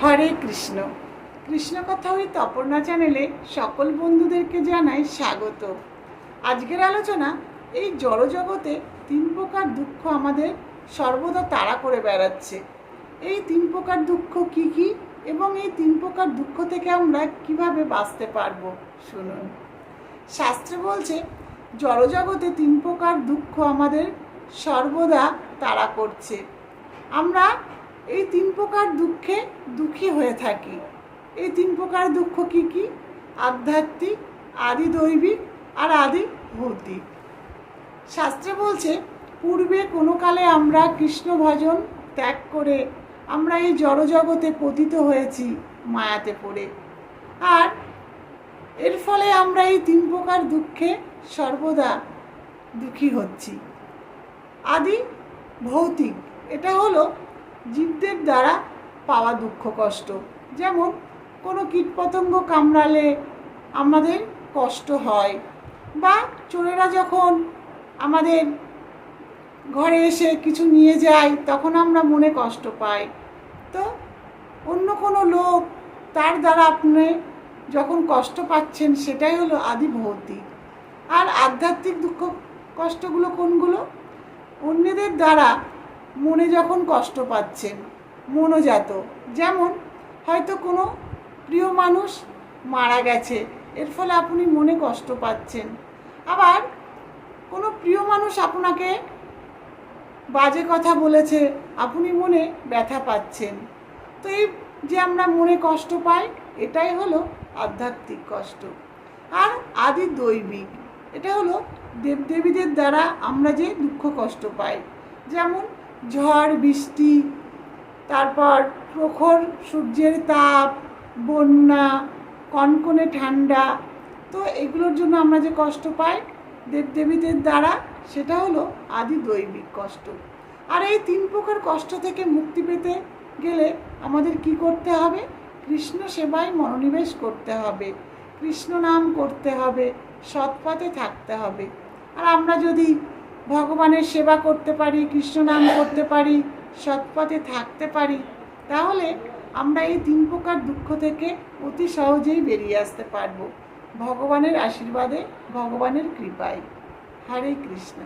হরে কৃষ্ণ। কৃষ্ণ কথা উইথ অপর্ণা চ্যানেলে সকল বন্ধুদেরকে জানাই স্বাগত। আজকের আলোচনা, এই জড়জগতে তিন প্রকার দুঃখ আমাদের সর্বদা তাড়া করে বেড়াচ্ছে। এই তিন প্রকার দুঃখ কি কি এবং এই তিন প্রকার দুঃখ থেকে আমরা কিভাবে বাঁচতে পারবো শুনুন। শাস্ত্রে বলছে, জড়জগতে তিন প্রকার দুঃখ আমাদের সর্বদা তাড়া করছে। আমরা এই তিন প্রকার দুঃখে দুঃখী হয়ে থাকি। এই তিন প্রকার দুঃখ কি কি? আধ্যাত্মিক, আদি দৈবিক আর আদি ভৌতিক। শাস্ত্রে বলছে, পূর্বে কোনো কালে আমরা কৃষ্ণ ভজন ত্যাগ করে আমরা এই জড়জগতে পতিত হয়েছি মায়াতে পড়ে, আর এর ফলে আমরা এই তিন প্রকার দুঃখে সর্বদা দুঃখী হচ্ছি। আদি ভৌতিক, এটা হলো জীবদের দ্বারা পাওয়া দুঃখ কষ্ট। যেমন কোনো কীটপতঙ্গ কামড়ালে আমাদের কষ্ট হয়, বা চোরেরা যখন আমাদের ঘরে এসে কিছু নিয়ে যায় তখন আমরা মনে কষ্ট পাই। তো অন্য কোনো লোক তার দ্বারা আপনি যখন কষ্ট পাচ্ছেন, সেটাই হলো আদি ভৌতিক। আর আধ্যাত্মিক দুঃখ কষ্টগুলো কোনগুলো? অন্যদের দ্বারা মনে যখন কষ্ট পাচ্ছেন, মনোজাত। যেমন হয়তো কোনো প্রিয় মানুষ মারা গেছে, এর ফলে আপনি মনে কষ্ট পাচ্ছেন। আবার কোনো প্রিয় মানুষ আপনাকে বাজে কথা বলেছে, আপনি মনে ব্যথা পাচ্ছেন। তো এই যে আমরা মনে কষ্ট পাই, এটাই হলো আধ্যাত্মিক কষ্ট। আর আদি দৈবিক, এটা হলো দেবদেবীদের দ্বারা আমরা যে দুঃখ কষ্ট পাই। যেমন ঝড় বৃষ্টি, তারপর প্রখর সূর্যের তাপ, বন্যা, কনকনে ঠান্ডা। তো এগুলোর জন্য আমরা যে কষ্ট পাই দেবদেবীদের দ্বারা, সেটা হলো আদি দৈবিক কষ্ট। আর এই তিন প্রকার কষ্ট থেকে মুক্তি পেতে গেলে আমাদের কি করতে হবে? কৃষ্ণ সেবায় মনোনিবেশ করতে হবে, কৃষ্ণ নাম করতে হবে, সৎপথে থাকতে হবে। আর আমরা যদি ভগবানের সেবা করতে পারি, কৃষ্ণ নাম করতে পারি, সৎপথে থাকতে পারি, তাহলে আমরা এই তিন প্রকার দুঃখ থেকে অতি সহজেই বেরিয়ে আসতে পারবো, ভগবানের আশীর্বাদে, ভগবানের কৃপায়। হরে কৃষ্ণ।